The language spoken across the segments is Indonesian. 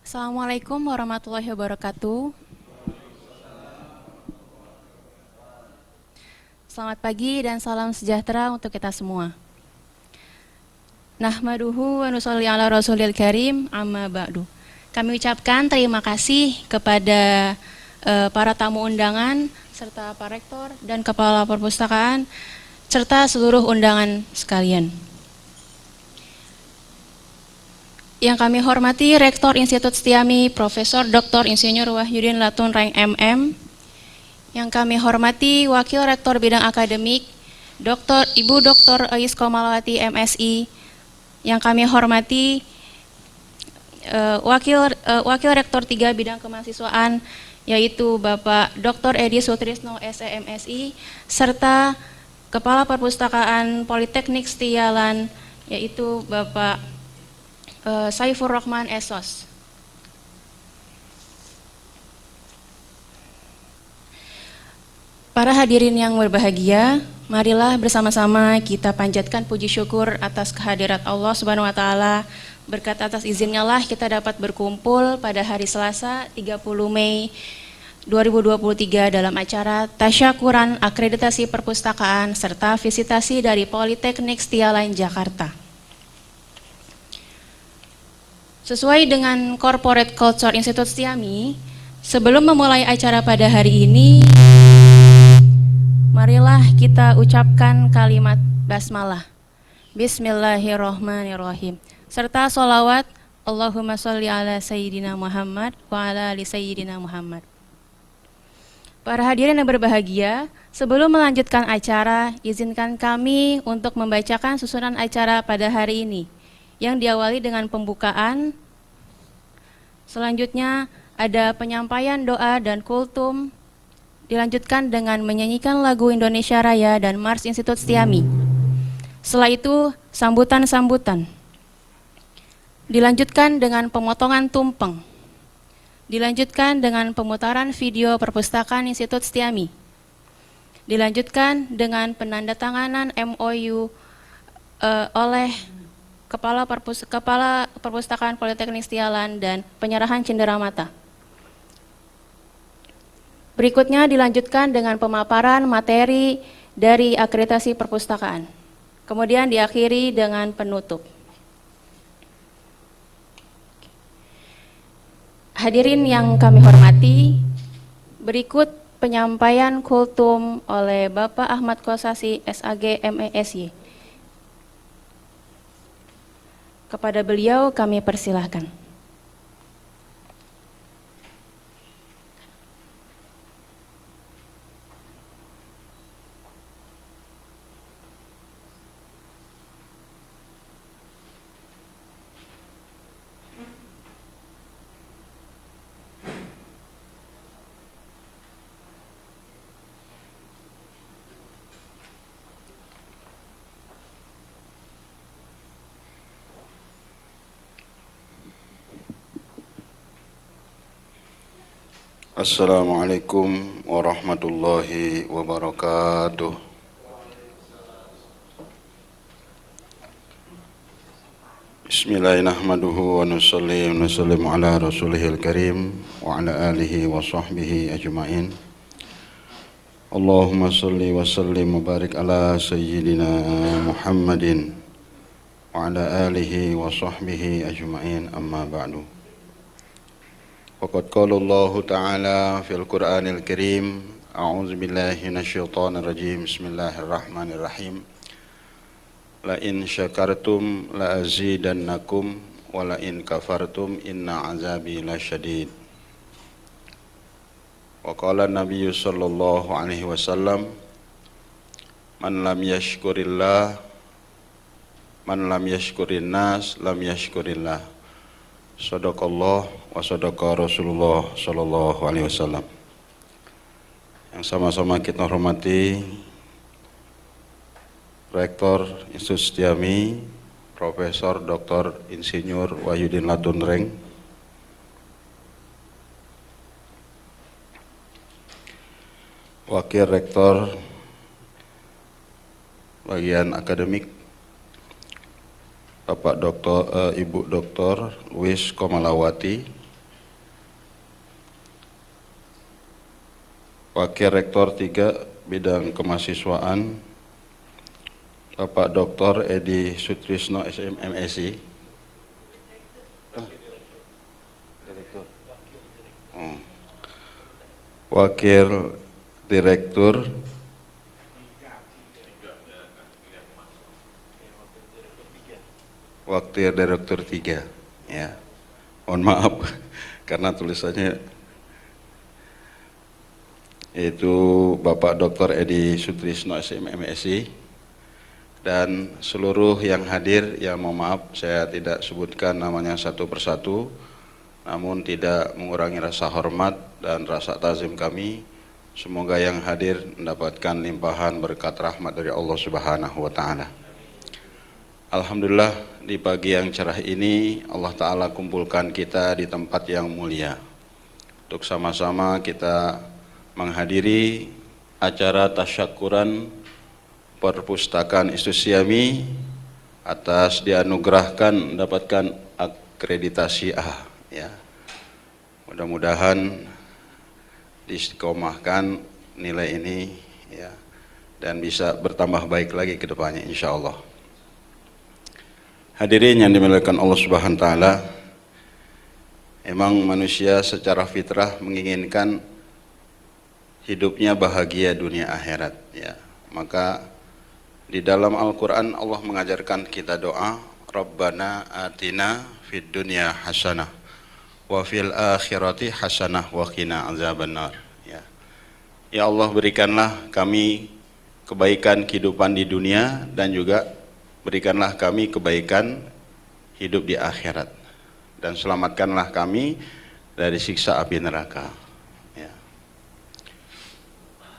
Assalamualaikum warahmatullahi wabarakatuh. Selamat pagi dan salam sejahtera untuk kita semua. Nahmaduhu wa nusolli ala rasulil karim amma ba'du. Kami ucapkan terima kasih kepada para tamu undangan serta Pak Rektor dan Kepala Perpustakaan serta seluruh undangan sekalian. Yang kami hormati Rektor Institut Setiami Profesor Dr. Insinyur Wahyudin Latunreng MM. Yang kami hormati Wakil Rektor Bidang Akademik Ibu Dr. Eis Komalawati MSI. Yang kami hormati Wakil Rektor 3 Bidang Kemahasiswaan yaitu Bapak Dr. Edi Sutrisno SEMSI serta Kepala Perpustakaan Politeknik Setialan yaitu Bapak Saifur Rahman Esos. Para hadirin yang berbahagia, marilah bersama-sama kita panjatkan puji syukur atas kehadirat Allah Subhanahu wa taala. Berkat atas izinnya lah kita dapat berkumpul pada hari Selasa 30 Mei 2023 dalam acara Tasyakuran Akreditasi Perpustakaan serta visitasi dari Politeknik Setialan Jakarta. Sesuai dengan Corporate Culture Institut Setiami, sebelum memulai acara pada hari ini, marilah kita ucapkan kalimat basmalah. Bismillahirrahmanirrahim. Serta sholawat Allahumma sholli ala Sayyidina Muhammad wa ala ali Sayyidina Muhammad. Para hadirin yang berbahagia, sebelum melanjutkan acara, izinkan kami untuk membacakan susunan acara pada hari ini yang diawali dengan pembukaan. Selanjutnya ada penyampaian doa dan kultum, dilanjutkan dengan menyanyikan lagu Indonesia Raya dan Mars Institut Setiami. Setelah itu sambutan-sambutan. Dilanjutkan dengan pemotongan tumpeng. Dilanjutkan dengan pemutaran video perpustakaan Institut Setiami. Dilanjutkan dengan penandatanganan MOU oleh Kepala Perpustakaan Politeknik Setialan dan penyerahan cenderamata. Berikutnya dilanjutkan dengan pemaparan materi dari akreditasi perpustakaan. Kemudian diakhiri dengan penutup. Hadirin yang kami hormati, berikut penyampaian kultum oleh Bapak Ahmad Kosasi SAG MESY. Kepada beliau kami persilahkan. Assalamualaikum warahmatullahi wabarakatuh. Bismillahirrahmanirrahim wa nusalli wa nusallimu ala rasulihil karim wa ala alihi wa sahbihi ajma'in. Allahumma salli wa sallim wa barik ala sayyidina Muhammadin wa ala alihi wa sahbihi ajma'in, amma ba'du. Waqad qala Allah Ta'ala fil Qur'anil Karim, a'udzu billahi minasyaitonir rajim, bismillahirrahmanirrahim. La in syakartum la azidannakum wa la in kafartum inna azabi lasyadid. Wa qala Nabi sallallahu alaihi wasallam, man lam yashkurin nas lam yashkurillah. Sadaqallah wa sadaqa Rasulullah sallallahu alaihi wasallam. Yang sama-sama kita hormati Rektor Institut Setiami Profesor Dr. Insinyur Wahyudin Latunreng, Wakil Rektor bagian akademik Bapak Ibu Dr. Luis Komalawati, Wakil Rektor 3 Bidang Kemahasiswaan Bapak Dr. Edi Sutrisno SMMSI. Direktur. Wakil Direktur Wakil Direktur 3 ya. Mohon maaf karena tulisannya yaitu Bapak Dr. Edi Sutrisno SMMSI dan seluruh yang hadir, yang mohon maaf saya tidak sebutkan namanya satu persatu, namun tidak mengurangi rasa hormat dan rasa tazim kami. Semoga yang hadir mendapatkan limpahan berkat rahmat dari Allah Subhanahu wa taala. Alhamdulillah di pagi yang cerah ini Allah taala kumpulkan kita di tempat yang mulia untuk sama-sama kita menghadiri acara tasyakuran Perpustakaan Istusiami atas dianugerahkan mendapatkan akreditasi A ya. Mudah-mudahan diistiqomahkan nilai ini ya dan bisa bertambah baik lagi ke depannya insyaallah. Hadirin yang dimuliakan Allah Subhanahu wa taala, emang manusia secara fitrah menginginkan hidupnya bahagia dunia akhirat ya. Maka di dalam Al-Qur'an Allah mengajarkan kita doa, Rabbana atina fid dunya hasanah wa fil akhirati hasanah wa qina azabannar ya. Ya Allah, berikanlah kami kebaikan kehidupan di dunia dan juga berikanlah kami kebaikan hidup di akhirat dan selamatkanlah kami dari siksa api neraka ya.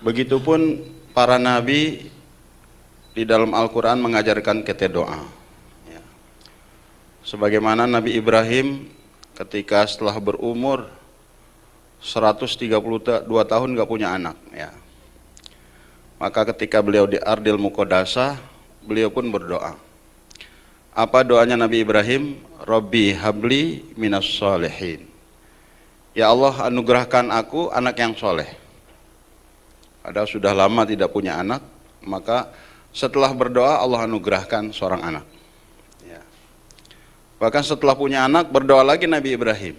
Begitupun para nabi di dalam Al-Quran mengajarkan kita doa ya. Sebagaimana Nabi Ibrahim ketika setelah berumur 132 tahun gak punya anak ya, maka ketika beliau di Ardil Muqaddasah beliau pun berdoa. Apa doanya Nabi Ibrahim? Rabbi habli minas sholihin. Ya Allah, anugerahkan aku anak yang soleh. Padahal sudah lama tidak punya anak, maka setelah berdoa Allah anugerahkan seorang anak ya. Bahkan setelah punya anak berdoa lagi Nabi Ibrahim.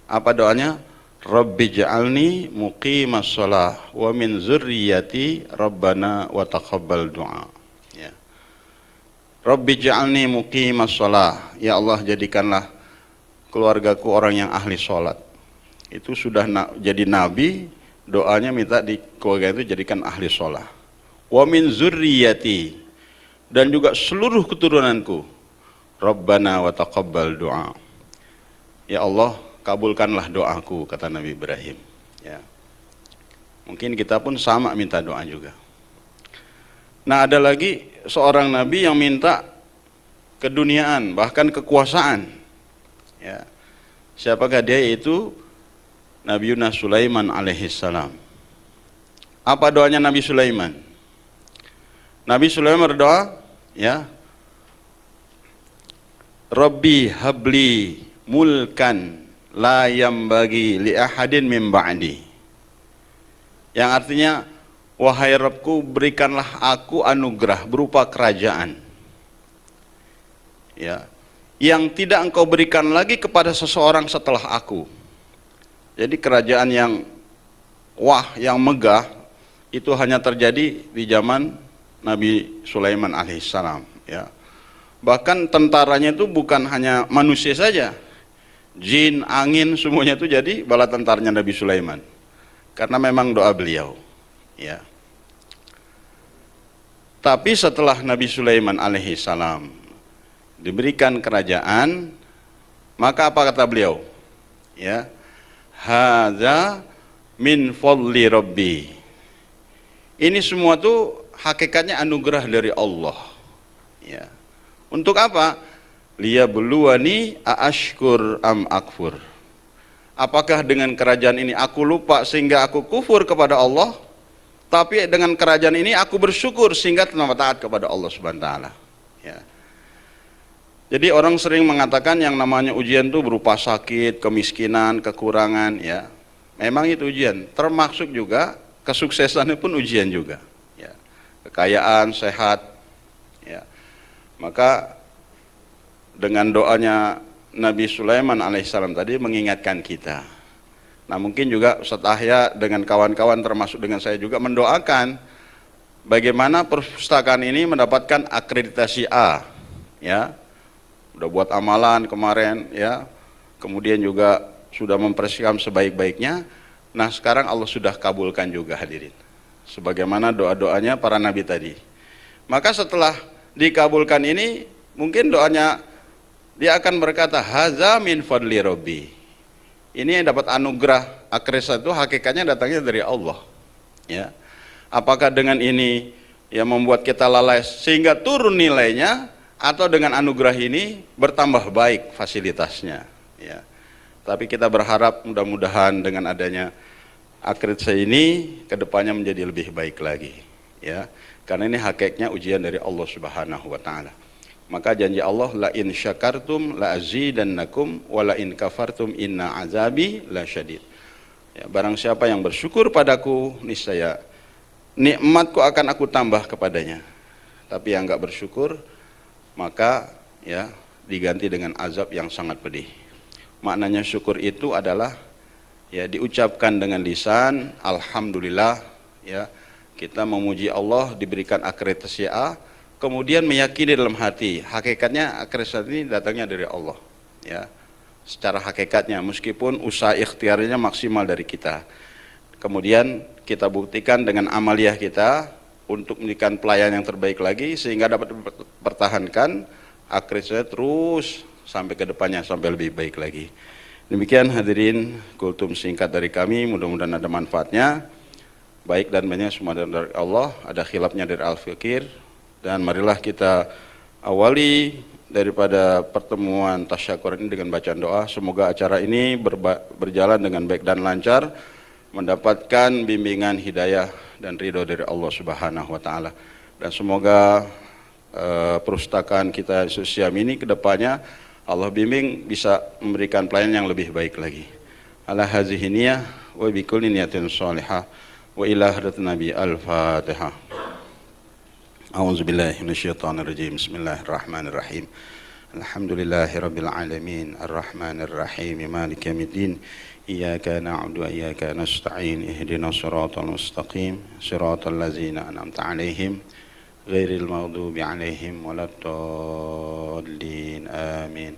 Apa doanya? Rabbi ja'alni muqimas sholah wa min zurriyati rabbana wa taqabbal du'a ya. Rabbi ja'alni muqimas sholah, ya Allah jadikanlah keluargaku orang yang ahli sholat. Itu sudah jadi nabi, doanya minta di keluarga itu jadikan ahli sholat. Wa min zurriyati, dan juga seluruh keturunanku, rabbana wa taqabbal du'a, ya Allah kabulkanlah doaku, kata Nabi Ibrahim ya. Mungkin kita pun sama minta doa juga. Nah, ada lagi seorang nabi yang minta keduniaan, bahkan kekuasaan ya. Siapakah dia? Itu Nabi Yunus Sulaiman alaihissalam. Apa doanya Nabi Sulaiman? Nabi Sulaiman berdoa ya, Rabbi habli mulkan la yambagi li ahadin min ba'di, yang artinya wahai Rabbku berikanlah aku anugerah berupa kerajaan ya, yang tidak engkau berikan lagi kepada seseorang setelah aku. Jadi kerajaan yang wah, yang megah itu hanya terjadi di zaman Nabi Sulaiman alaihissalam ya. Bahkan tentaranya itu bukan hanya manusia saja, jin, angin, semuanya itu jadi bala tentaranya Nabi Sulaiman karena memang doa beliau ya. Tapi setelah Nabi Sulaiman alaihissalam diberikan kerajaan, maka apa kata beliau ya, hadza min fadli rabbi, ini semua tuh hakikatnya anugerah dari Allah ya. Untuk apa? Liyabluwani aashkur am akfur, apakah dengan kerajaan ini aku lupa sehingga aku kufur kepada Allah, tapi dengan kerajaan ini aku bersyukur sehingga taat kepada Allah Subhanahu wa taala ya. Jadi orang sering mengatakan yang namanya ujian itu berupa sakit, kemiskinan, kekurangan ya. Memang itu ujian, termasuk juga kesuksesannya pun ujian juga. Ya. Kekayaan, sehat. Ya. Maka dengan doanya Nabi Sulaiman alaihissalam tadi mengingatkan kita. Nah mungkin juga Ustaz Ahya dengan kawan-kawan termasuk dengan saya juga mendoakan bagaimana perpustakaan ini mendapatkan akreditasi A. Ya. Udah buat amalan kemarin ya. Kemudian juga sudah mempersiapkan sebaik-baiknya. Nah sekarang Allah sudah kabulkan juga hadirin, sebagaimana doa-doanya para nabi tadi. Maka setelah dikabulkan ini, mungkin doanya dia akan berkata, haza min fadli rabbi. Ini yang dapat anugerah akreditasi itu hakikatnya datangnya dari Allah. Ya. Apakah dengan ini yang membuat kita lalai sehingga turun nilainya, atau dengan anugerah ini bertambah baik fasilitasnya. Ya. Tapi kita berharap mudah-mudahan dengan adanya akreditasi ini kedepannya menjadi lebih baik lagi, ya. Karena ini hakikatnya ujian dari Allah Subhanahu wa taala. Maka janji Allah, la in syakartum la azidannakum wa la in kafartum inna azabi lasyadid. Ya, barang siapa yang bersyukur padaku, niscaya nikmatku akan aku tambah kepadanya. Tapi yang enggak bersyukur, maka ya diganti dengan azab yang sangat pedih. Maknanya syukur itu adalah ya diucapkan dengan lisan, alhamdulillah, ya kita memuji Allah diberikan akreditasi A, kemudian meyakini dalam hati hakikatnya akreditasi ini datangnya dari Allah, ya secara hakikatnya meskipun usaha ikhtiarnya maksimal dari kita. Kemudian kita buktikan dengan amaliyah kita untuk memberikan pelayanan yang terbaik lagi sehingga dapat dipertahankan akreditasi terus sampai ke depannya sampai lebih baik lagi. Demikian hadirin kultum singkat dari kami, mudah-mudahan ada manfaatnya. Baik dan banyak semua dari Allah, ada khilafnya dari Al-Fikir, dan marilah kita awali daripada pertemuan tasyakur ini dengan bacaan doa. Semoga acara ini berjalan dengan baik dan lancar, mendapatkan bimbingan hidayah dan ridho dari Allah Subhanahu wa taala. Dan semoga perpustakaan kita Siam ini kedepannya Allah bimbing bisa memberikan pelayanan yang lebih baik lagi. Ala hazihi niyah wa bi kulli niyatin shalihah wa ila hadratin nabi al-Fatihah. A'udzubillahi minasyaitonir rajim. Bismillahirrahmanirrahim. Alhamdulillahirabbil alamin arrahmanir rahim maliki yaumiddin. Iyyaka na'budu wa iyyaka nasta'in ihdinas siratal mustaqim siratal ladzina an'amta 'alaihim ghairil maghdubi 'alaihim waladdallin amin.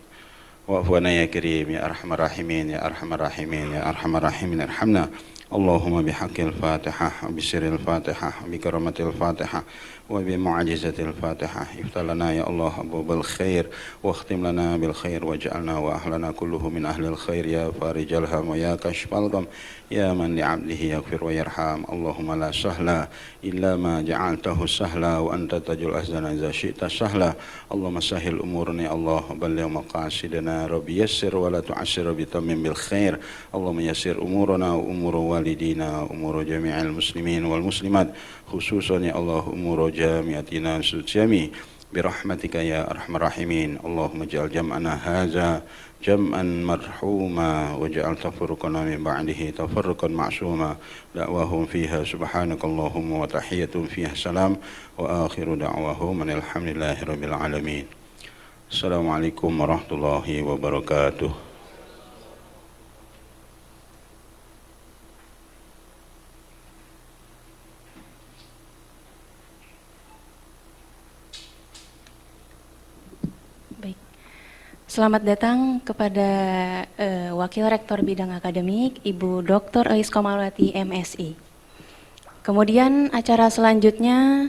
Wa'fu 'anna ya karim ya arhamar rahimin ya arhamar rahimin ya arhamar rahimin arhamna. Allahumma bihaqqil Fatihah wa bisirril Fatihah wa bikaramatil Fatihah wa bimu'jizatil Fatihah iftah lana ya Allah abwaabal khair wa akhtim lana bil khair waj'alna wa ahlana kulluhum min ahlil khair ya farijal ham wa ya kashfal gham ya man li'abdihi yaghfir wa yarham. Allahumma la sahla illa ma ja'altahu sahla wa anta tajul ahzana idza syi'ta sahla. Allahumma sahhil umurna ya Allah balligh maqasidana rabbi yassir wa la tu'assir bi tammim bil khair. Allahumma yassir umurana wa umur walidina umur jami'il muslimin wal muslimat khususan ya Allah umur jami'atina suciami birahmatika ya arhamar rahimin. Allahumma ja'al jam'ana hadza jam'an marhuma waj'al tafarruqana min ba'dihi tafarruqan ma'suma da'wahum fiha subhanakallahumma wa tahiyyatuhum fiha salam wa akhiru da'wahum alhamdulillahi rabbil alamin. Assalamualaikum warahmatullahi wabarakatuh. Selamat datang kepada Wakil Rektor Bidang Akademik, Ibu Dr. Eis Komalwati, MSI. Kemudian acara selanjutnya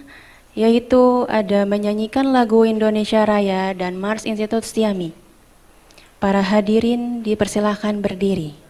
yaitu ada menyanyikan lagu Indonesia Raya dan Mars Institut Stiami. Para hadirin dipersilahkan berdiri.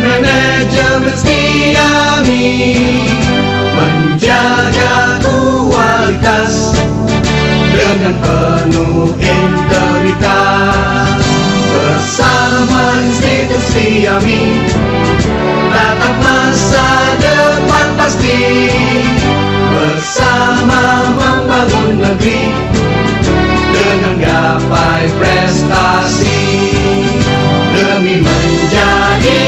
manajemen Stiami menjaga kualitas dengan penuh integritas. Bersama institusi Stiami tatap masa depan pasti, bersama membangun negeri dengan gapai prestasi, demi menjadi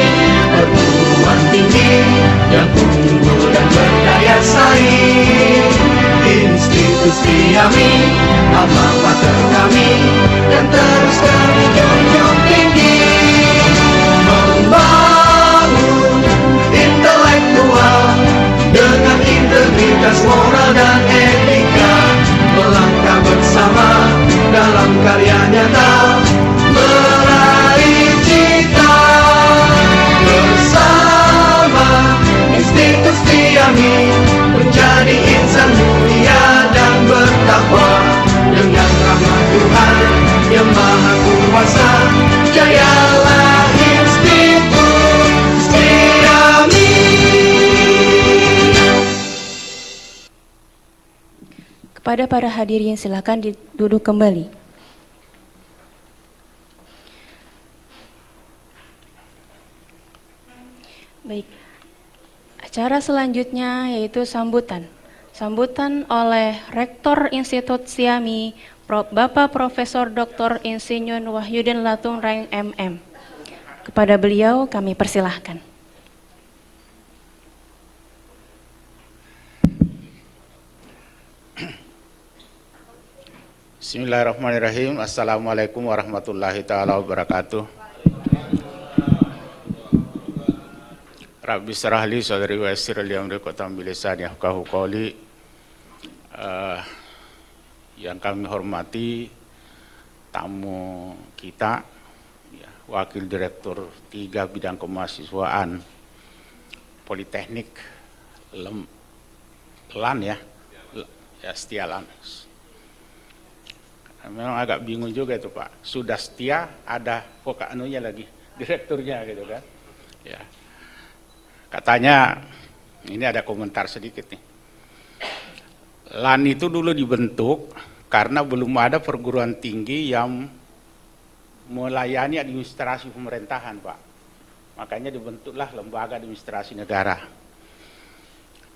perguruan tinggi yang unggul dan berdaya saing. Institut Stiami, alma mater kami, dan terus kami junjung tinggi, membangun intelektual dengan integritas moral dan etika, melangkah bersama dalam karya nyata, meraih cita. Bersama Institut Stiami menjadi insan mulia dan bertakwa, dengan rahmat Tuhan yang Maha Kuasa. Jayalah Institut Stiami. Kepada para hadirin silakan duduk kembali. Baik. Acara selanjutnya yaitu sambutan. Sambutan oleh Rektor Institut Stiami, Bapak Profesor Dr. Insinyur Wahyudin Latungraeng MM. Kepada beliau kami persilahkan. Bismillahirrahmanirrahim. Assalamualaikum warahmatullahi ta'ala wabarakatuh. Rabbi syrah li sadri wa yassir li amri uqdatam min lisani yafqahu qawli. Yang kami hormati tamu kita, Wakil Direktur 3 Bidang Kemahasiswaan Politeknik LAN ya, setia LAN. Memang agak bingung juga itu Pak, sudah setia ada anunya lagi, direkturnya gitu kan. Ya. Katanya, ini ada komentar sedikit nih. LAN itu dulu dibentuk karena belum ada perguruan tinggi yang melayani administrasi pemerintahan Pak. Makanya dibentuklah lembaga administrasi negara.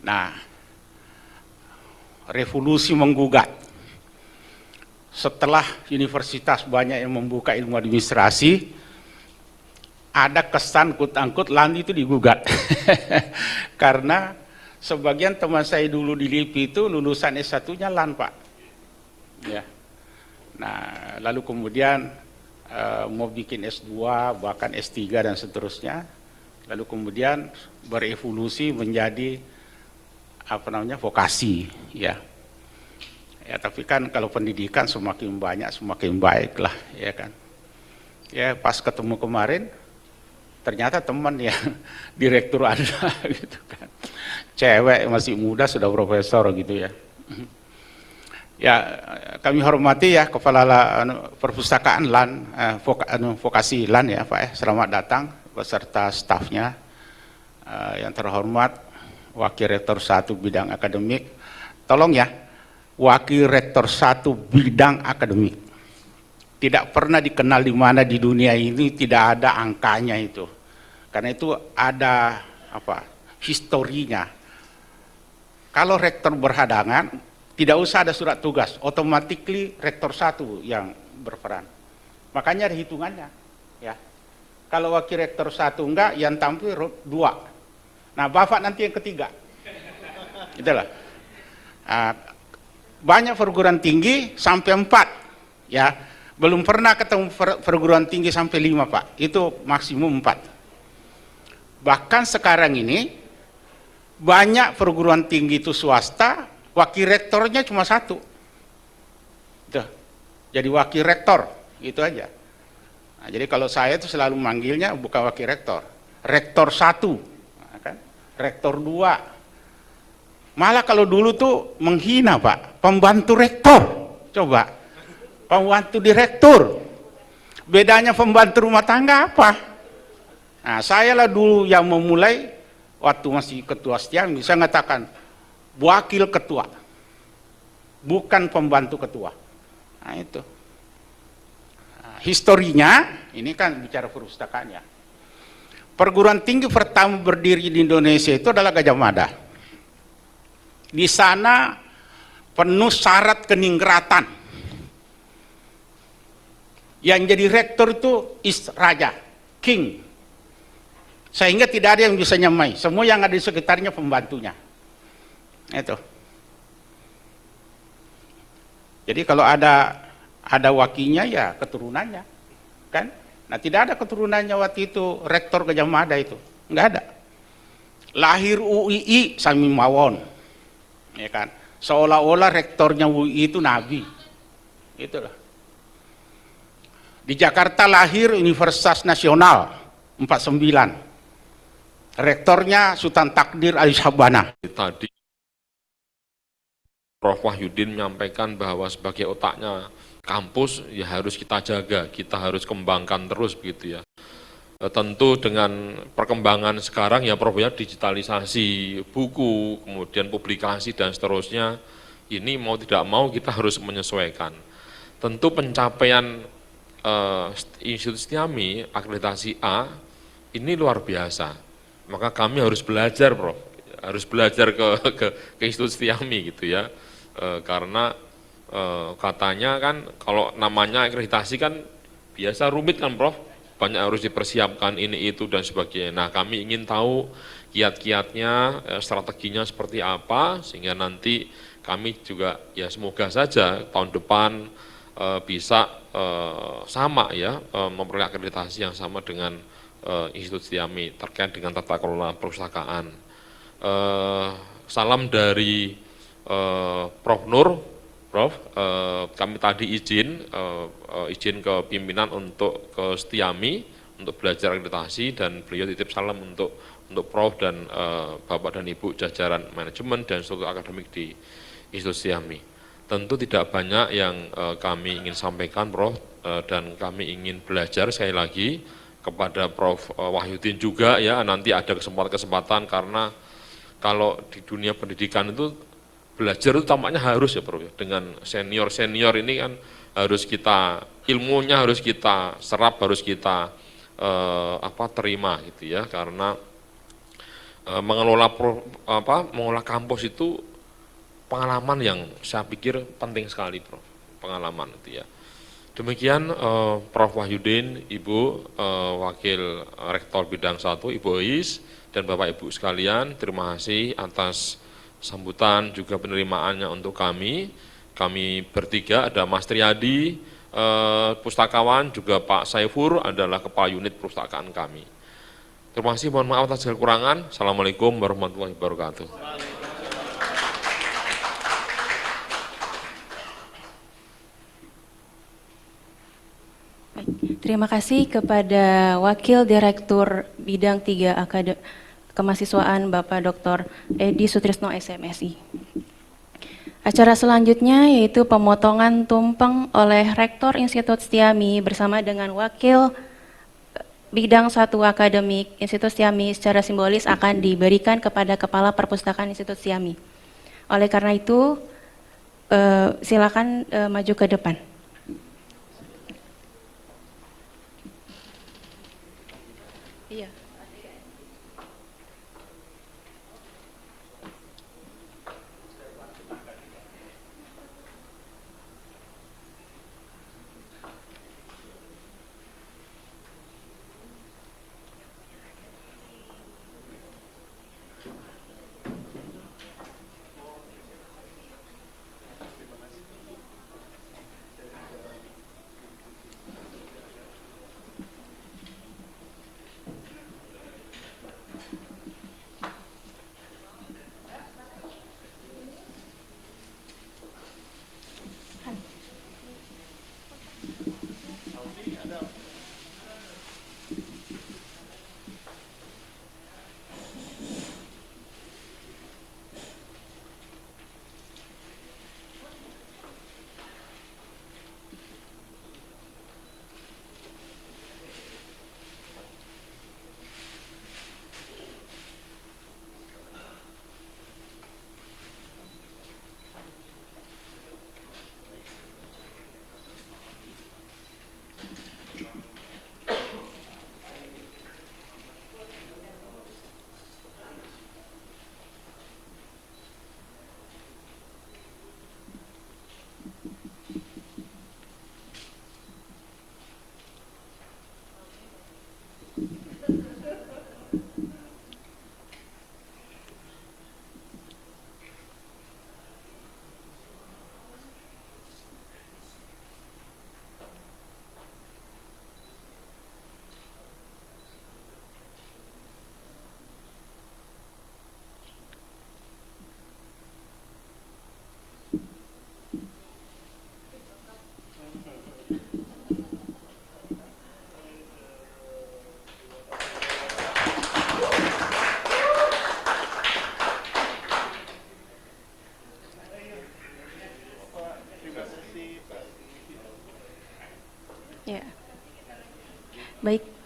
Nah, revolusi menggugat. Setelah universitas banyak yang membuka ilmu administrasi, ada kesan kut-angkut LAN itu digugat. Karena sebagian teman saya dulu di LIPI itu lulusan S1-nya LAN Pak. Ya. Nah, lalu kemudian mau bikin S2, bahkan S3 dan seterusnya. Lalu kemudian berevolusi menjadi vokasi, ya. Ya, tapi kan kalau pendidikan semakin banyak semakin baik lah, ya kan. Ya, pas ketemu kemarin ternyata teman yang direktur Anda gitu kan. Cewek masih muda sudah profesor gitu ya. Ya, kami hormati ya Kepala Perpustakaan LAN, vokasi LAN ya Pak ya. Selamat datang beserta stafnya. Yang terhormat Wakil Rektor 1 Bidang Akademik. Tolong ya, Wakil Rektor 1 Bidang Akademik. Tidak pernah dikenal di mana di dunia ini tidak ada angkanya itu. Karena itu ada historinya. Kalau rektor berhadangan, tidak usah ada surat tugas, automatically rektor 1 yang berperan. Makanya ada hitungannya, ya. Kalau wakil rektor 1 enggak, yang tampil 2. Nah, Bapak nanti yang ketiga. Itulah. Banyak perguruan tinggi sampai 4, ya. Belum pernah ketemu perguruan tinggi sampai 5 Pak. Itu maksimum 4. Bahkan sekarang ini banyak perguruan tinggi itu swasta, wakil rektornya cuma 1. Tuh. Jadi wakil rektor, itu aja. Nah, jadi kalau saya itu selalu manggilnya bukan wakil rektor, rektor 1, kan? Rektor 2. Malah kalau dulu tuh menghina Pak, pembantu rektor. Coba, pembantu direktur. Bedanya pembantu rumah tangga apa? Nah, saya lah dulu yang memulai waktu masih ketua STIAMI, saya mengatakan wakil ketua, bukan pembantu ketua. Nah itu. Nah, historinya, ini kan bicara perpustakaannya. Perguruan tinggi pertama berdiri di Indonesia itu adalah Gajah Mada. Di sana penuh syarat keningratan. Yang jadi rektor itu raja, king. Sehingga tidak ada yang bisa nyamai. Semua yang ada di sekitarnya pembantunya. Itu. Jadi kalau ada wakilnya ya keturunannya, kan? Nah tidak ada keturunannya waktu itu rektor Gajah Mada itu, nggak ada. Lahir UII Sami Mawon, ya kan? Seolah-olah rektornya UII itu nabi, itulah. Di Jakarta lahir Universitas Nasional 49. Rektornya Sultan Takdir Ali Sabana. Tadi Prof. Wahyudin menyampaikan bahwa sebagai otaknya kampus ya harus kita jaga, kita harus kembangkan terus begitu ya. Tentu dengan perkembangan sekarang ya Prof ya, digitalisasi buku, kemudian publikasi dan seterusnya, ini mau tidak mau kita harus menyesuaikan. Tentu pencapaian Institut STIAMI akreditasi A ini luar biasa. Maka kami harus belajar, Prof. Harus belajar ke Institut STIAMI gitu ya. Karena katanya kan kalau namanya akreditasi kan biasa rumit kan, Prof. Banyak harus dipersiapkan ini itu dan sebagainya. Nah, kami ingin tahu kiat-kiatnya, strateginya seperti apa sehingga nanti kami juga ya semoga saja tahun depan bisa sama ya memperoleh akreditasi yang sama dengan Institut STIAMI terkait dengan tata kelola perpustakaan. Salam dari Prof. Nur, Prof. Kami tadi izin ke pimpinan untuk ke STIAMI untuk belajar akreditasi dan beliau titip salam untuk Prof dan Bapak dan Ibu jajaran manajemen dan seluruh akademik di Institut STIAMI. Tentu tidak banyak yang kami ingin sampaikan, Prof, dan kami ingin belajar sekali lagi kepada Prof. Wahyudin juga ya, nanti ada kesempatan-kesempatan karena kalau di dunia pendidikan itu belajar itu tampaknya harus ya Prof, dengan senior-senior ini kan harus kita, ilmunya harus kita serap, harus kita terima gitu ya, karena mengelola kampus itu pengalaman yang saya pikir penting sekali Prof, pengalaman itu ya. Demikian Prof. Wahyudin, Ibu Wakil Rektor Bidang 1, Ibu Ois, dan Bapak Ibu sekalian, terima kasih atas sambutan juga penerimaannya untuk kami. Kami bertiga, ada Mas Triadi, pustakawan, juga Pak Saifur adalah Kepala Unit Perpustakaan kami. Terima kasih, mohon maaf atas segala kekurangan. Assalamualaikum warahmatullahi wabarakatuh. Terima kasih kepada Wakil Direktur Bidang 3 Kemahasiswaan Bapak Dr. Edi Sutrisno SMSI. Acara selanjutnya yaitu pemotongan tumpeng oleh Rektor Institut STIAMI bersama dengan Wakil Bidang 1 Akademik Institut STIAMI secara simbolis akan diberikan kepada Kepala Perpustakaan Institut STIAMI. Oleh karena itu, silakan maju ke depan. Iya.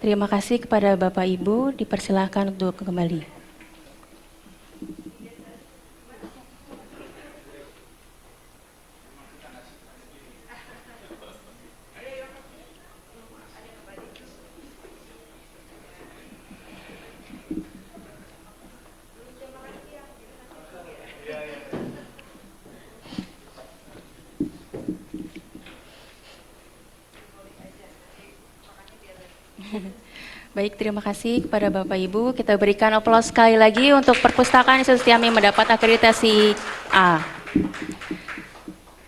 Terima kasih kepada Bapak Ibu, dipersilahkan untuk kembali. Baik, terima kasih kepada Bapak Ibu. Kita berikan aplaus sekali lagi untuk Perpustakaan Institut Setiami mendapat akreditasi A.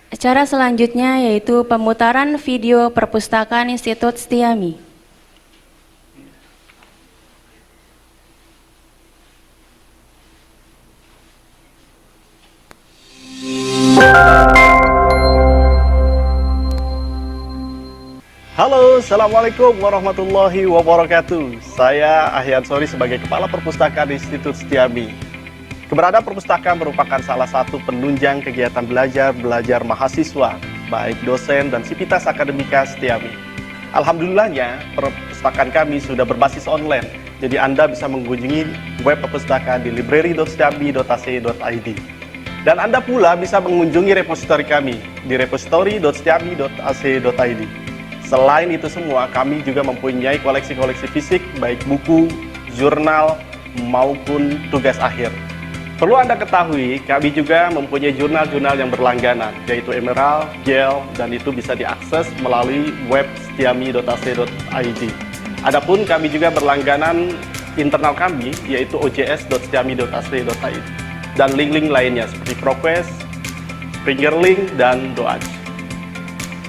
Acara selanjutnya yaitu pemutaran video Perpustakaan Institut Setiami. Halo, Assalamualaikum warahmatullahi wabarakatuh. Saya Ahyan Sori sebagai Kepala Perpustakaan Institut Setiami. Keberadaan perpustakaan merupakan salah satu penunjang kegiatan belajar mahasiswa, baik dosen dan sivitas akademika Setiami. Alhamdulillahnya, perpustakaan kami sudah berbasis online, jadi Anda bisa mengunjungi web perpustakaan di library.setiami.ac.id. Dan Anda pula bisa mengunjungi repositori kami di repository.setiami.ac.id. Selain itu semua, kami juga mempunyai koleksi-koleksi fisik, baik buku, jurnal, maupun tugas akhir. Perlu Anda ketahui, kami juga mempunyai jurnal-jurnal yang berlangganan, yaitu Emerald, Gel, dan itu bisa diakses melalui web setiami.ac.id. Adapun kami juga berlangganan internal kami, yaitu ojs.setiami.ac.id. Dan link-link lainnya seperti ProQuest, Fingerlink, dan Doaj.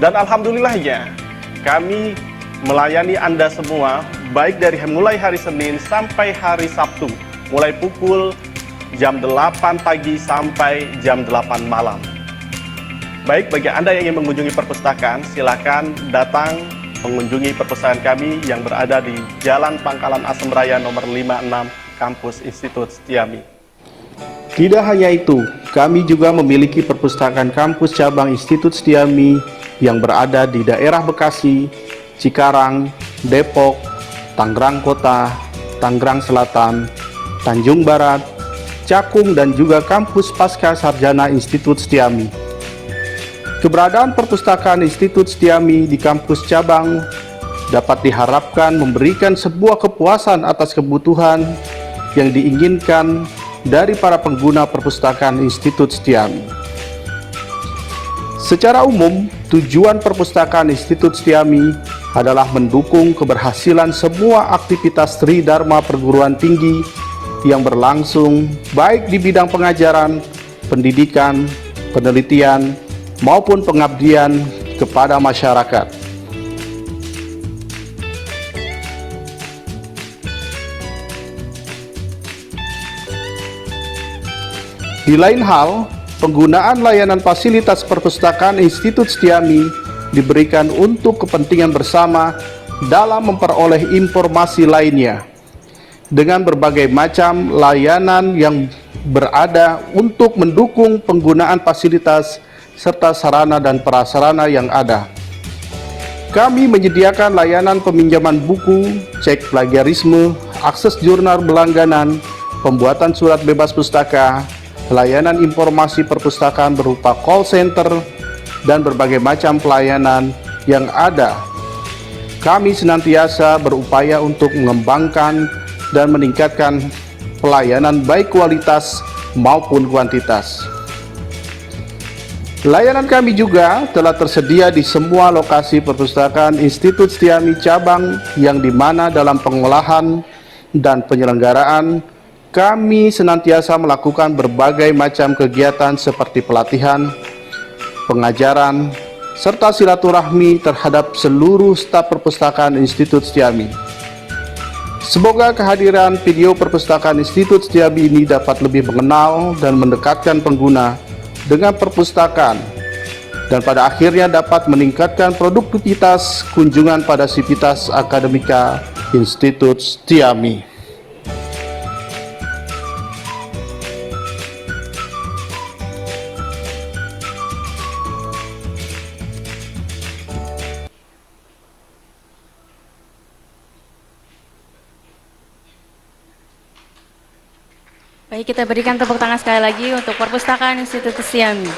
Dan alhamdulillahnya, kami melayani Anda semua, baik dari mulai hari Senin sampai hari Sabtu, mulai pukul jam 8 pagi sampai jam 8 malam. Baik, bagi Anda yang ingin mengunjungi perpustakaan, silakan datang mengunjungi perpustakaan kami yang berada di Jalan Pangkalan Asem Raya nomor 56, Kampus Institut Setiami. Tidak hanya itu, kami juga memiliki perpustakaan kampus cabang Institut Setiami yang berada di daerah Bekasi, Cikarang, Depok, Tangerang Kota, Tangerang Selatan, Tanjung Barat, Cakung, dan juga kampus Pasca Sarjana Institut Setiami. Keberadaan perpustakaan Institut Setiami di kampus cabang dapat diharapkan memberikan sebuah kepuasan atas kebutuhan yang diinginkan dari para pengguna perpustakaan Institut Setiami. Secara umum, tujuan perpustakaan Institut Setiami adalah mendukung keberhasilan semua aktivitas Tri Dharma perguruan tinggi yang berlangsung baik di bidang pengajaran, pendidikan, penelitian, maupun pengabdian kepada masyarakat. Di lain hal, penggunaan layanan fasilitas perpustakaan Institut Setiami diberikan untuk kepentingan bersama dalam memperoleh informasi lainnya dengan berbagai macam layanan yang berada untuk mendukung penggunaan fasilitas serta sarana dan prasarana yang ada. Kami menyediakan layanan peminjaman buku, cek plagiarisme, akses jurnal berlangganan, pembuatan surat bebas pustaka, layanan informasi perpustakaan berupa call center, dan berbagai macam pelayanan yang ada. Kami senantiasa berupaya untuk mengembangkan dan meningkatkan pelayanan baik kualitas maupun kuantitas. Layanan kami juga telah tersedia di semua lokasi perpustakaan Institut Setiami cabang yang dimana dalam pengolahan dan penyelenggaraan kami senantiasa melakukan berbagai macam kegiatan seperti pelatihan, pengajaran, serta silaturahmi terhadap seluruh staf perpustakaan Institut Setiami. Semoga kehadiran video perpustakaan Institut Setiami ini dapat lebih mengenal dan mendekatkan pengguna dengan perpustakaan dan pada akhirnya dapat meningkatkan produktivitas kunjungan pada sivitas akademika Institut Setiami. Baik, kita berikan tepuk tangan sekali lagi untuk Perpustakaan Institut Stiami.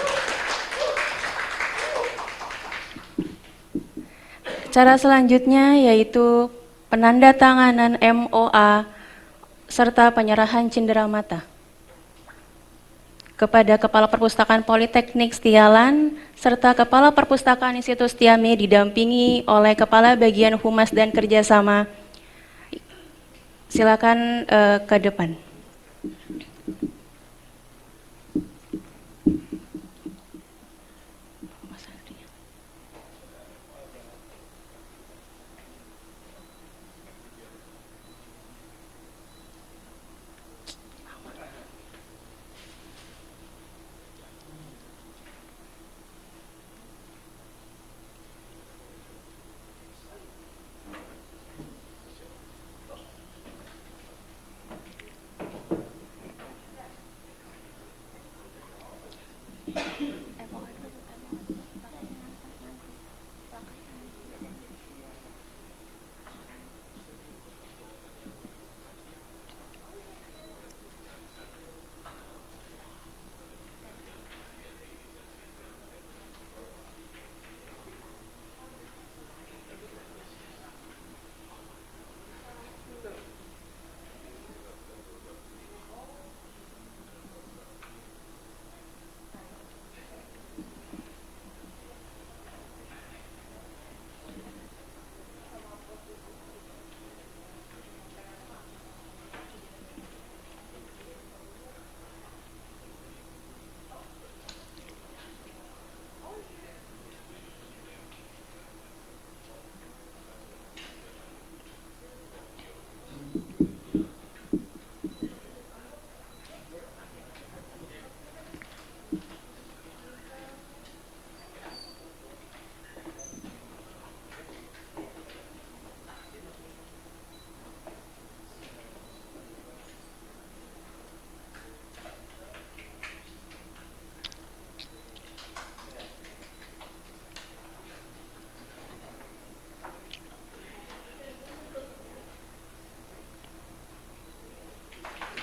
Cara selanjutnya yaitu penandatanganan MOA serta penyerahan cenderamata kepada Kepala Perpustakaan Politeknik Setialan serta Kepala Perpustakaan Institut Stiami didampingi oleh Kepala Bagian Humas dan Kerjasama. Silakan ke depan.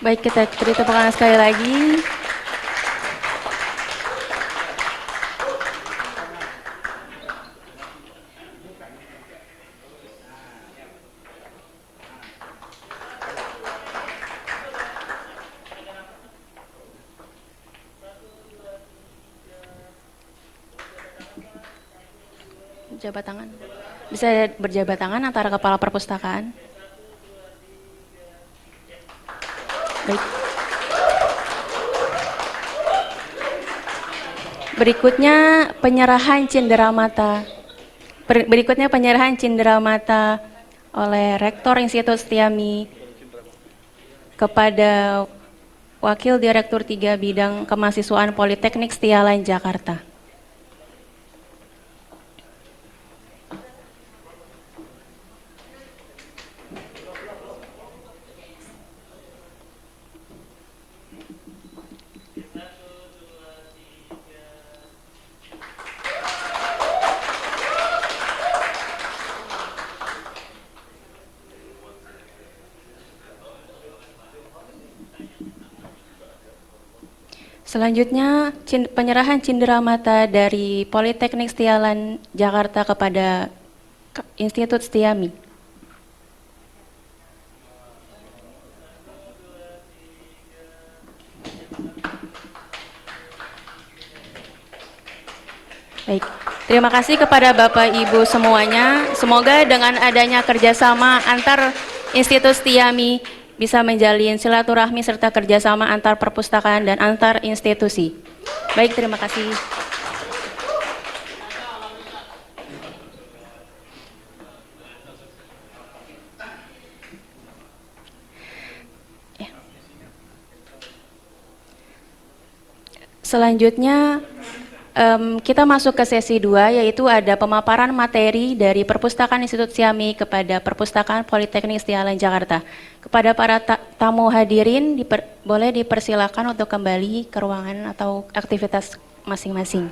Baik, kita beri tepuk tangan sekali lagi. Jabat tangan. Bisa berjabat tangan antara kepala perpustakaan. Baik. Berikutnya penyerahan cenderamata. Berikutnya penyerahan cenderamata oleh Rektor Institut Stiami kepada Wakil Direktur 3 Bidang Kemahasiswaan Politeknik Setialan Jakarta. Selanjutnya, penyerahan cenderamata dari Politeknik Setialan Jakarta kepada Institut Stiami. Baik, terima kasih kepada Bapak Ibu semuanya. Semoga dengan adanya kerjasama antar Institut Stiami bisa menjalin silaturahmi serta kerjasama antar perpustakaan dan antar institusi. Baik, terima kasih. Selanjutnya kita masuk ke sesi 2, yaitu ada pemaparan materi dari Perpustakaan Institut Stiami kepada Perpustakaan Politeknik Setialan Jakarta. Kepada para tamu hadirin, boleh dipersilakan untuk kembali ke ruangan atau aktivitas masing-masing.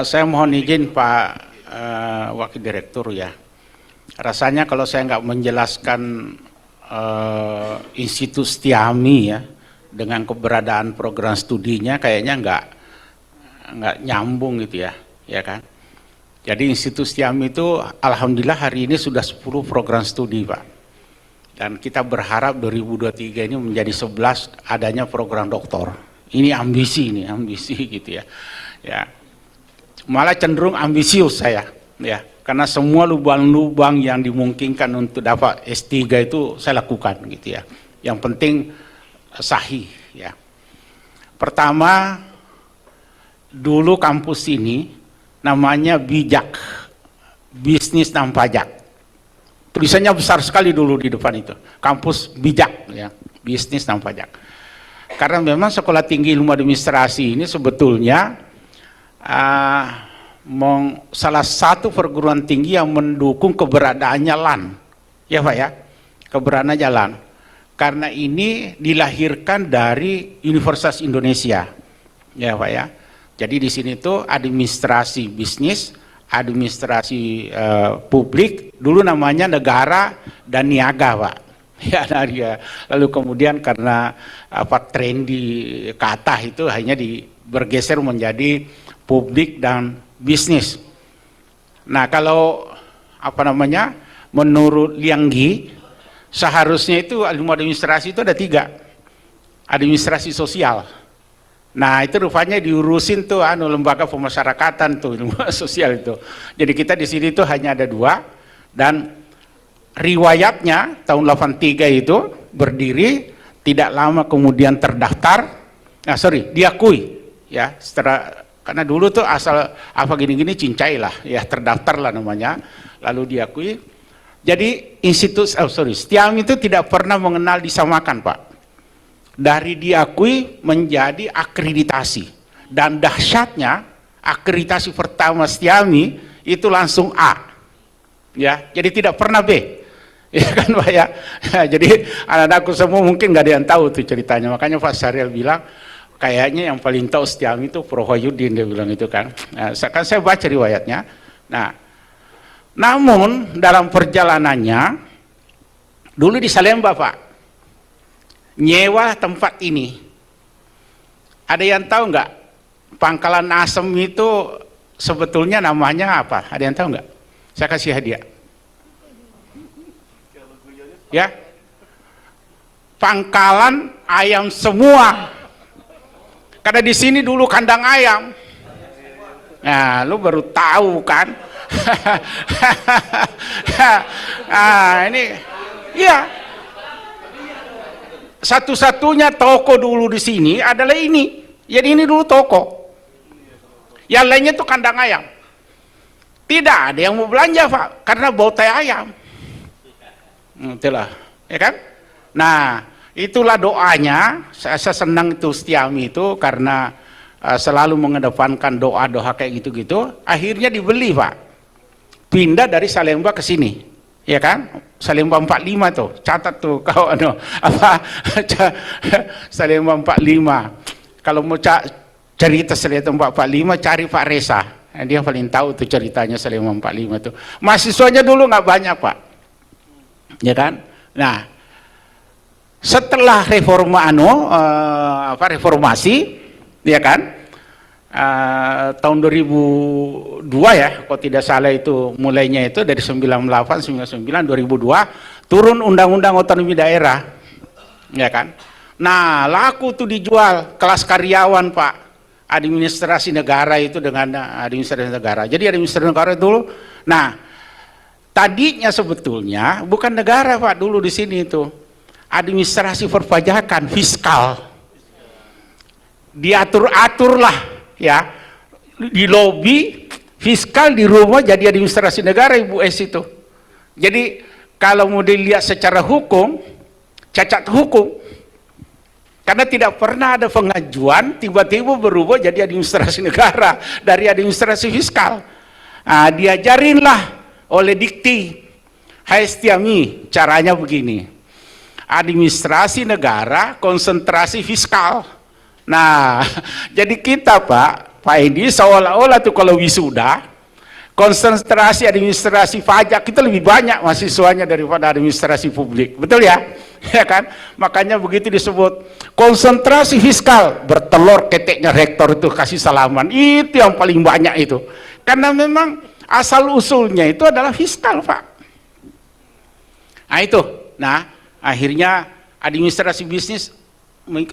Saya mohon izin Pak Wakil Direktur ya. Rasanya kalau saya nggak menjelaskan Institut Setiami ya dengan keberadaan program studinya kayaknya nggak nyambung gitu ya kan. Jadi Institut Setiami itu alhamdulillah hari ini sudah 10 program studi Pak. Dan kita berharap 2023 ini menjadi 11 adanya program doktor. Ini ambisi gitu ya. Ya. Malah cenderung ambisius saya ya. Karena semua lubang-lubang yang dimungkinkan untuk dapat S3 itu saya lakukan gitu ya. Yang penting sahih ya. Pertama, dulu kampus ini namanya Bijak, bisnis dan pajak. Tulisannya besar sekali dulu di depan itu, kampus Bijak ya, bisnis dan pajak. Karena memang Sekolah Tinggi Ilmu Administrasi ini sebetulnya salah satu perguruan tinggi yang mendukung keberadaannya LAN, ya Pak ya, keberadaannya LAN. Karena ini dilahirkan dari Universitas Indonesia, ya Pak ya. Jadi di sini tuh administrasi bisnis, administrasi publik, dulu namanya negara dan niaga Pak. Ya, dia. Lalu kemudian karena tren di kata itu hanya bergeser menjadi publik dan bisnis. Nah kalau menurut Lianggi seharusnya itu ilmu administrasi itu ada 3, administrasi sosial. Nah itu rupanya diurusin tuh lembaga pemasyarakatan tuh ilmu sosial itu. Jadi kita di sini tuh hanya ada 2 dan riwayatnya tahun 83 itu berdiri, tidak lama kemudian terdaftar, diakui ya setelah, karena dulu tuh asal apa gini-gini cincai lah ya, terdaftar lah namanya, lalu diakui. Jadi Setiami itu tidak pernah mengenal disamakan Pak. Dari diakui menjadi akreditasi, dan dahsyatnya akreditasi pertama Setiami itu langsung A ya, jadi tidak pernah B ya kan Pak ya. Jadi anak-anakku semua mungkin nggak ada yang tahu tuh ceritanya, makanya Pak Syariel bilang kayaknya yang paling tahu Setiami itu Prof. Wahyudin, dia bilang itu kan. Nah, kan saya baca riwayatnya. Nah, namun dalam perjalanannya dulu di Salemba Pak, nyewa tempat ini. Ada yang tahu nggak Pangkalan Asem itu sebetulnya namanya apa? Ada yang tahu nggak? Saya kasih hadiah. Ya, Pangkalan Ayam Semua. Karena di sini dulu kandang ayam. Nah, lu baru tahu kan? Nah, ini, ya. Satu-satunya toko dulu di sini adalah ini. Jadi ini dulu toko. Yang lainnya tuh kandang ayam. Tidak ada yang mau belanja Pak, karena bau tai ayam. Itulah, ya kan? Nah, itulah doanya. Saya senang itu Setiami itu karena selalu mengedepankan doa-doa kayak gitu-gitu. Akhirnya dibeli Pak, pindah dari Salemba ke sini, ya kan? Salemba 45 tuh, catat tuh kau Salemba 45. Kalau mau cerita Salemba 45 cari Pak Reza, dia paling tahu tuh ceritanya Salemba 45 tuh. Mahasiswanya dulu nggak banyak Pak, ya kan? Nah, setelah reformasi, ya kan, tahun 2002 ya, kalau tidak salah itu mulainya itu dari 98, 99, 2002 turun Undang-Undang Otonomi Daerah, ya kan. Nah laku tuh dijual kelas karyawan Pak, administrasi negara itu dengan administrasi negara. Jadi administrasi negara dulu, nah tadinya sebetulnya bukan negara Pak dulu di sini itu. Administrasi perpajakan, fiskal, diatur-atur lah ya, di lobi fiskal di rumah jadi administrasi negara Ibu S itu. Jadi kalau mau dilihat secara hukum, cacat hukum, karena tidak pernah ada pengajuan tiba-tiba berubah jadi administrasi negara dari administrasi fiskal. Nah, diajarinlah oleh Dikti, hai Setiami, caranya begini. Administrasi negara, konsentrasi fiskal. Nah, jadi kita Pak Edi seolah-olah tuh kalau wisuda, konsentrasi administrasi pajak itu lebih banyak mahasiswanya daripada administrasi publik, betul ya? Ya kan? Makanya begitu disebut konsentrasi fiskal, bertelur keteknya rektor itu kasih salaman, itu yang paling banyak itu. Karena memang asal usulnya itu adalah fiskal Pak. Nah itu, nah akhirnya administrasi bisnis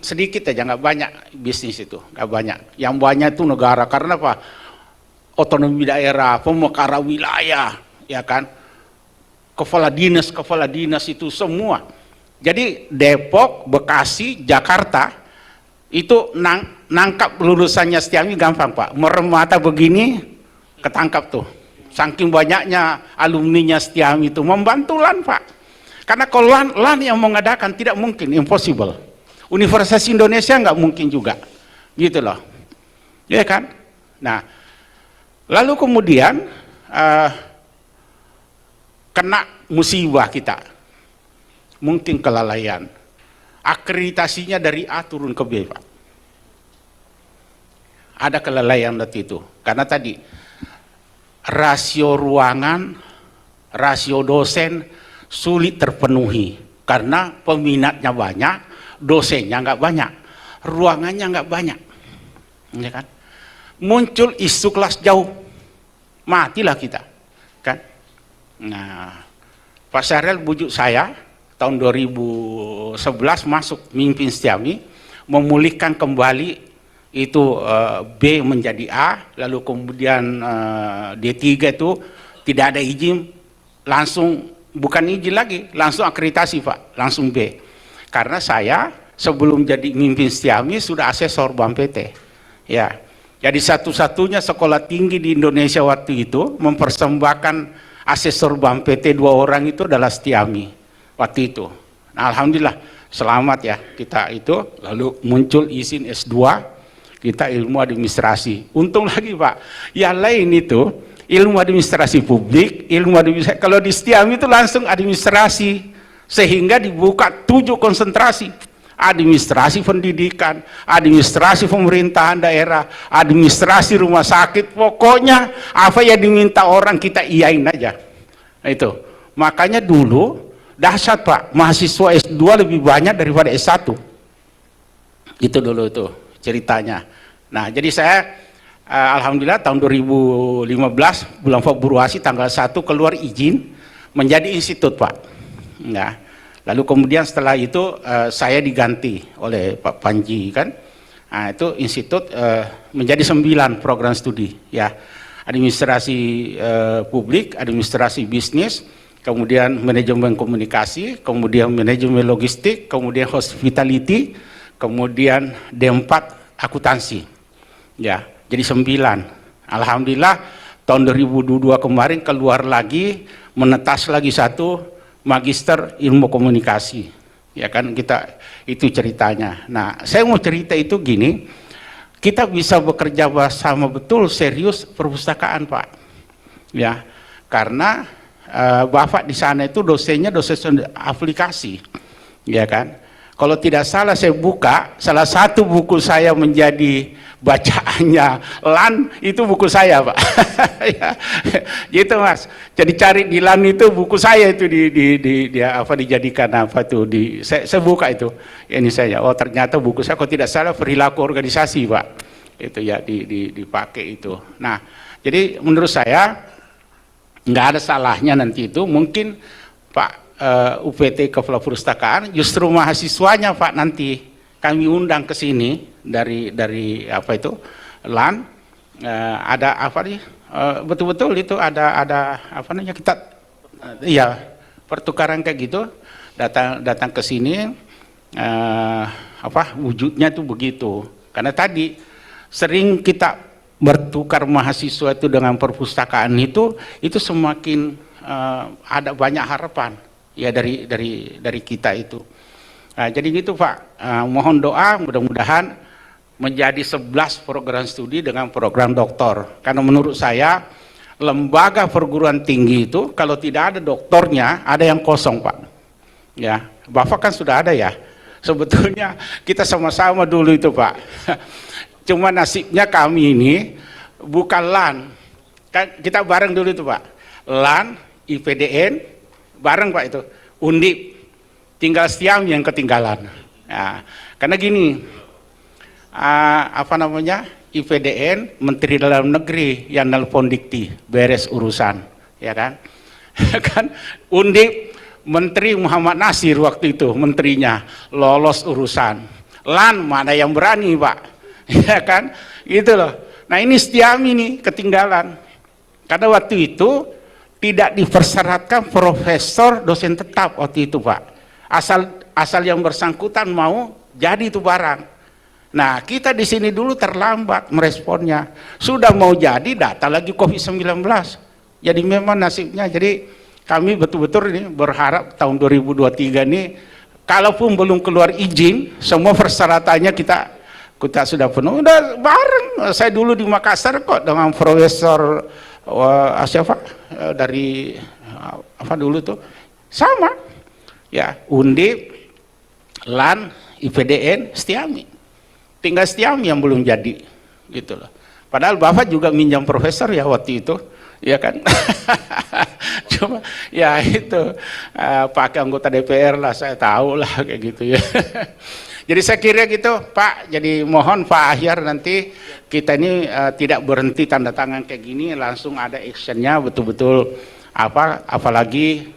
sedikit aja, nggak banyak bisnis itu, nggak banyak. Yang banyak itu negara, karena apa? Otonomi daerah, pemekaran wilayah, ya kan? Kepala dinas itu semua. Jadi Depok, Bekasi, Jakarta itu nangkap lulusannya Setiami gampang Pak. Merem mata begini ketangkap tuh. Saking banyaknya alumninya Setiami itu membantu LAN Pak. Karena kalau LAN yang mengadakan tidak mungkin, impossible. Universitas Indonesia nggak mungkin juga, gitu loh, ya kan? Nah, lalu kemudian kena musibah kita, mungkin kelalaian, akreditasinya dari A turun ke B Pak. Ada kelalaian waktu itu, karena tadi rasio ruangan, rasio dosen sulit terpenuhi karena peminatnya banyak, dosennya nggak banyak, ruangannya nggak banyak, ya kan? Muncul isu kelas jauh, matilah kita, kan? Nah, Pak Syahril bujuk saya tahun 2011 masuk mimpin Setiami, memulihkan kembali itu B menjadi A, lalu kemudian D3 itu tidak ada izin, langsung bukan izin lagi, langsung akreditasi Pak, langsung B. Karena saya sebelum jadi mimpin Setiami sudah asesor BAM PT. Ya. Jadi satu-satunya sekolah tinggi di Indonesia waktu itu mempersembahkan asesor BAM PT 2 orang itu adalah Setiami waktu itu. Nah, alhamdulillah selamat ya kita itu, lalu muncul izin S2 kita ilmu administrasi. Untung lagi Pak, yang lain itu ilmu administrasi publik, ilmu administrasi, kalau di Setiami itu langsung administrasi, sehingga dibuka 7 konsentrasi, administrasi pendidikan, administrasi pemerintahan daerah, administrasi rumah sakit, pokoknya apa yang diminta orang kita iyain aja. Nah, itu makanya dulu dahsyat Pak, mahasiswa S2 lebih banyak daripada S1 itu dulu tuh ceritanya. Nah, jadi saya alhamdulillah tahun 2015 bulan Februari tanggal 1 keluar izin menjadi institut Pak. Nah, lalu kemudian setelah itu saya diganti oleh Pak Panji kan. Nah, itu institut menjadi 9 program studi ya. Administrasi publik, administrasi bisnis, kemudian manajemen komunikasi, kemudian manajemen logistik, kemudian hospitality, kemudian D4 akuntansi. Ya, jadi 9. Alhamdulillah tahun 2022 kemarin keluar lagi, menetas lagi 1 magister ilmu komunikasi, ya kan, kita itu ceritanya. Nah, saya mau cerita itu gini, kita bisa bekerja bersama betul serius perpustakaan Pak, ya, karena Bapak di sana itu dosennya dosen aplikasi, ya kan. Kalau tidak salah saya buka, salah satu buku saya menjadi bacaannya LAN itu buku saya Pak. Ya, gitu Mas. Jadi cari di LAN itu buku saya itu dijadikan apa tuh saya buka itu. Ini saya, oh ternyata buku saya, kalau tidak salah perilaku organisasi Pak. Itu ya dipakai itu. Nah, jadi menurut saya nggak ada salahnya nanti itu mungkin Pak UPT Kepala Perpustakaan justru mahasiswanya Pak nanti kami undang ke sini dari apa itu LAN, ada apa nih betul-betul itu ada apa namanya kita ya pertukaran kayak gitu, datang ke sini apa wujudnya tuh begitu. Karena tadi sering kita bertukar mahasiswa itu dengan perpustakaan itu semakin ada banyak harapan ya dari kita itu. Nah, jadi gitu Pak, mohon doa mudah-mudahan menjadi 11 program studi dengan program doktor. Karena menurut saya lembaga perguruan tinggi itu kalau tidak ada doktornya ada yang kosong Pak. Ya, Bapak kan sudah ada ya Sebetulnya kita sama-sama dulu itu Pak. Cuma nasibnya kami ini bukan LAN. Kita bareng dulu itu Pak. LAN, IPDN, bareng Pak itu. Undip, tinggal Stiam yang ketinggalan. Nah, karena gini, IPDN, Menteri Dalam Negeri yang nelpon Dikti, beres urusan, ya kan? Kan Undip, Menteri Muhammad Nasir waktu itu, menterinya lolos urusan. LAN mana yang berani Pak, ya kan? Gitu loh. Nah ini Stiami nih ketinggalan, karena waktu itu tidak dipersyaratkan profesor dosen tetap waktu itu Pak. Asal yang bersangkutan mau jadi itu barang. Nah kita di sini dulu terlambat meresponnya. Sudah mau jadi data lagi COVID-19. Jadi memang nasibnya. Jadi kami betul-betul ini berharap tahun 2023 ini, kalaupun belum keluar izin, semua persyaratannya kita sudah penuh. Udah bareng. Saya dulu di Makassar kok dengan Profesor siapa dari apa dulu tuh sama, ya Undip, LAN, IPDN, Stiami. Tinggal Stiami yang belum jadi, gitu loh. Padahal Bapak juga minjam profesor ya waktu itu. Ya kan, cuma ya itu pakai anggota DPR lah, saya tahu lah kayak gitu ya. Jadi saya kira gitu Pak, jadi mohon Pak Ahyar nanti kita ini tidak berhenti tanda tangan kayak gini, langsung ada actionnya betul-betul apalagi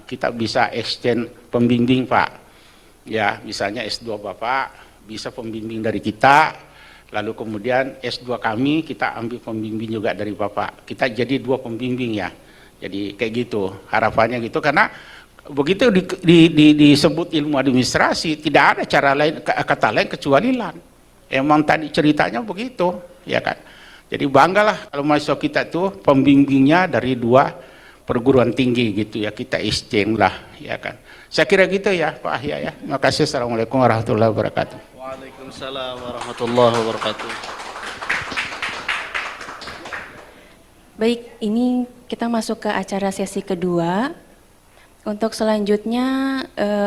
kita bisa exchange pembimbing Pak. Ya misalnya S2 Bapak bisa pembimbing dari kita. Lalu kemudian S2 kami kita ambil pembimbing juga dari Bapak. Kita jadi 2 pembimbing ya. Jadi kayak gitu harapannya gitu, karena begitu disebut ilmu administrasi tidak ada cara lain, kata lain kecuali LAN. Emang tadi ceritanya begitu ya kan. Jadi banggalah kalau mahasiswa kita tuh pembimbingnya dari 2 perguruan tinggi gitu ya, kita exchange lah ya kan. Saya kira gitu ya Pak Ahya ya. Terima kasih. Assalamualaikum warahmatullahi wabarakatuh. Waalaikumsalam warahmatullahi wabarakatuh. Baik, ini kita masuk ke acara sesi kedua. Untuk selanjutnya,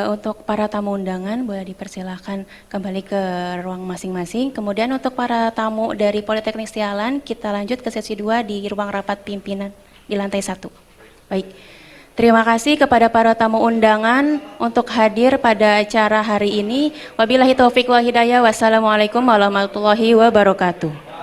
untuk para tamu undangan boleh dipersilahkan kembali ke ruang masing-masing. Kemudian untuk para tamu dari Politeknik Sialan, kita lanjut ke sesi 2 di ruang rapat pimpinan di lantai 1. Baik, terima kasih kepada para tamu undangan untuk hadir pada acara hari ini. Wabillahi taufiq wal hidayah. Wassalamualaikum warahmatullahi wabarakatuh.